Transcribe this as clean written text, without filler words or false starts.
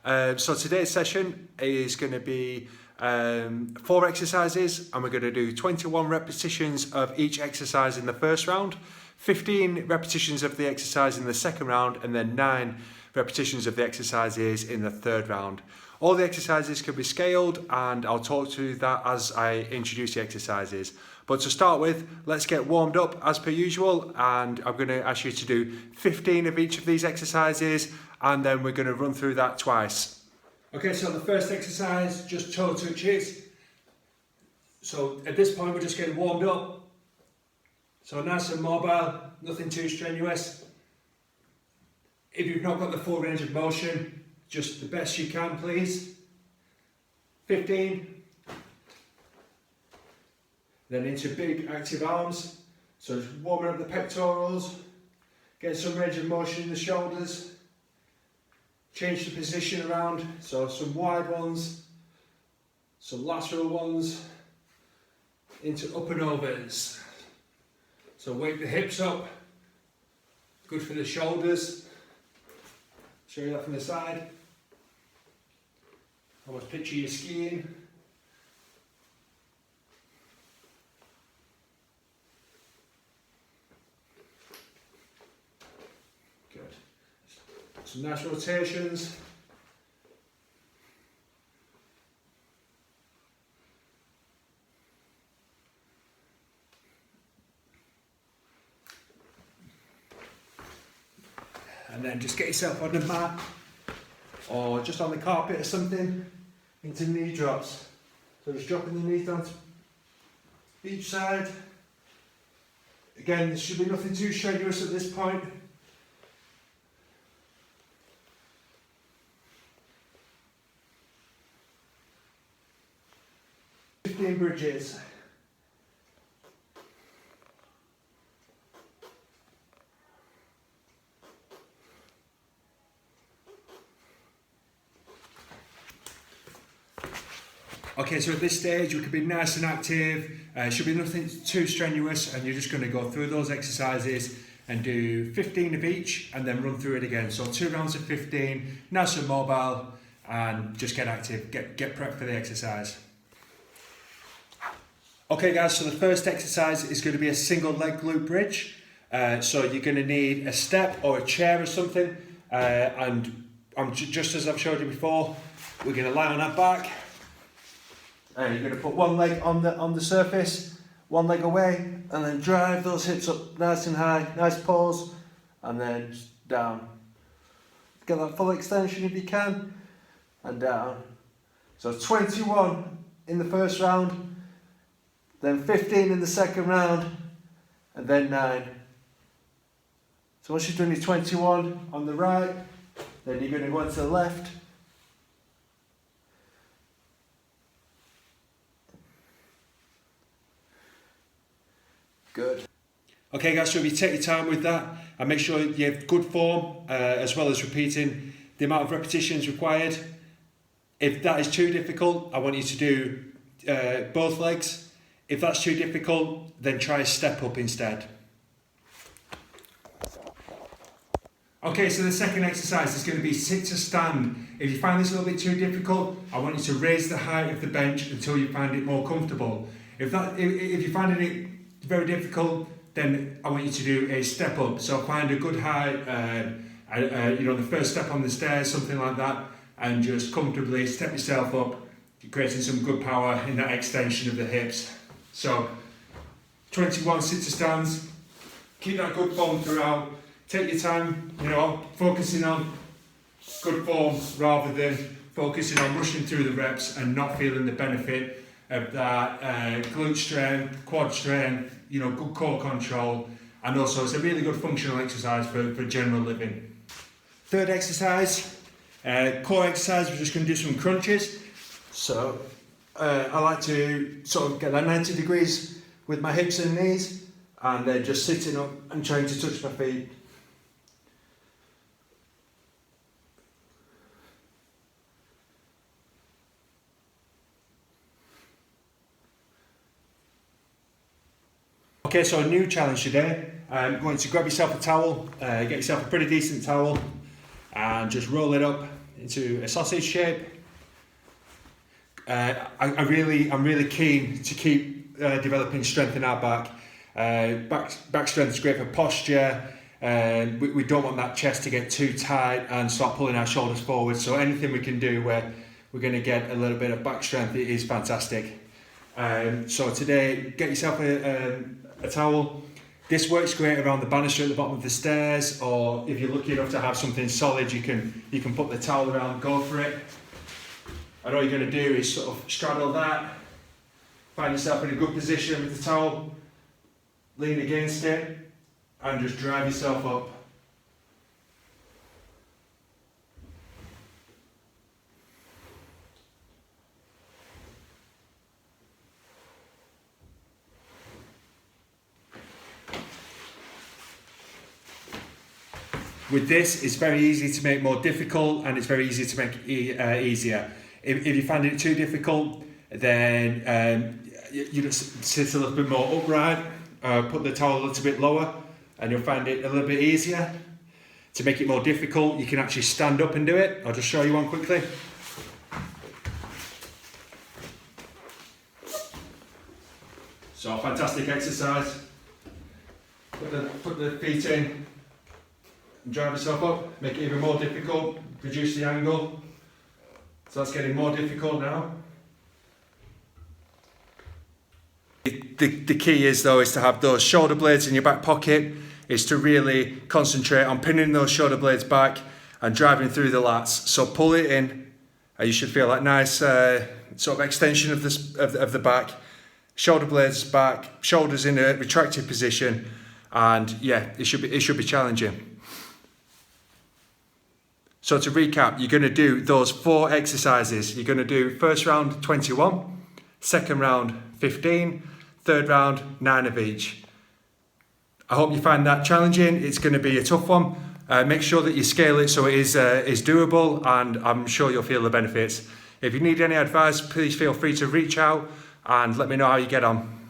So today's session is going to be 4 exercises, and we're going to do 21 repetitions of each exercise in the first round, 15 repetitions of the exercise in the second round, and then 9 repetitions of the exercises in the third round. All the exercises can be scaled, and I'll talk to that as I introduce the exercises. But to start with, let's get warmed up as per usual, and I'm going to ask you to do 15 of each of these exercises, and then we're going to run through that twice. Okay, so the first exercise, just toe touches. So at this point we're just getting warmed up. So nice and mobile, nothing too strenuous. If you've not got the full range of motion, just the best you can, please. 15. Then into big active arms. So just warming up the pectorals, get some range of motion in the shoulders. Change the position around, so some wide ones, some lateral ones, into up and overs. So wake the hips up, good for the shoulders. Show you that from the side. Almost picture you skiing. Good. Some nice rotations. And then just get yourself on the mat or just on the carpet or something into knee drops. So just dropping the knees down to each side. Again, there should be nothing too strenuous at this point. Bridges. Okay, so at this stage we can be nice and active, should be nothing too strenuous, and you're just going to go through those exercises and do 15 of each and then run through it again. So 2 rounds of 15, nice and mobile, and just get active, get prepped for the exercise. Okay guys, so the first exercise is going to be a single leg glute bridge. So you're going to need a step or a chair or something, and just as I've showed you before, we're going to lie on our back. You're going to put one leg on the surface, one leg away, and then drive those hips up nice and high, nice pause, and then down. Get that full extension if you can, and down. So 21 in the first round, then 15 in the second round, and then 9. So once you've done your 21 on the right, then you're going to go on to the left. Good. Okay guys, so if you take your time with that and make sure you have good form, as well as repeating the amount of repetitions required. If that is too difficult, I want you to do both legs. If that's too difficult, then try a step up instead. Okay, so the second exercise is going to be sit to stand. If you find this a little bit too difficult, I want you to raise the height of the bench until you find it more comfortable. If you're finding it very difficult, then I want you to do a step up. So find a good height, the first step on the stairs, something like that, and just comfortably step yourself up, creating some good power in that extension of the hips. So 21 sit to stands, keep that good form throughout, take your time, focusing on good form rather than focusing on rushing through the reps and not feeling the benefit of that glute strain, quad strain, good core control, and also it's a really good functional exercise for general living. Third exercise, core exercise, we're just going to do some crunches. So I like to sort of get that 90 degrees with my hips and knees, and then just sitting up and trying to touch my feet. Okay, so a new challenge today. I'm going to grab yourself a towel, get yourself a pretty decent towel, and just roll it up into a sausage shape. I'm really keen to keep developing strength in our back. Back strength is great for posture. We don't want that chest to get too tight and start pulling our shoulders forward. So anything we can do where we're going to get a little bit of back strength is fantastic. So today, get yourself a towel. This works great around the banister at the bottom of the stairs, or if you're lucky enough to have something solid, you can put the towel around and go for it. And all you're going to do is sort of straddle that, find yourself in a good position with the towel, lean against it, and just drive yourself up. With this, it's very easy to make more difficult, and it's very easy to make easier. If you find it too difficult, then you just sit a little bit more upright, put the towel a little bit lower, and you'll find it a little bit easier. To make it more difficult, you can actually stand up and do it. I'll just show you one quickly. So, fantastic exercise. Put the feet in. Drive yourself up, make it even more difficult, reduce the angle. So that's getting more difficult now. The key is though is to have those shoulder blades in your back pocket, is to really concentrate on pinning those shoulder blades back and driving through the lats. So pull it in, and you should feel that nice sort of extension of the back, shoulder blades back, shoulders in a retracted position, and yeah, it should be challenging. So to recap, you're going to do those 4 exercises. You're going to do first round 21, second round 15, third round 9 of each. I hope you find that challenging. It's going to be a tough one. Make sure that you scale it so it is doable, and I'm sure you'll feel the benefits. If you need any advice, please feel free to reach out and let me know how you get on.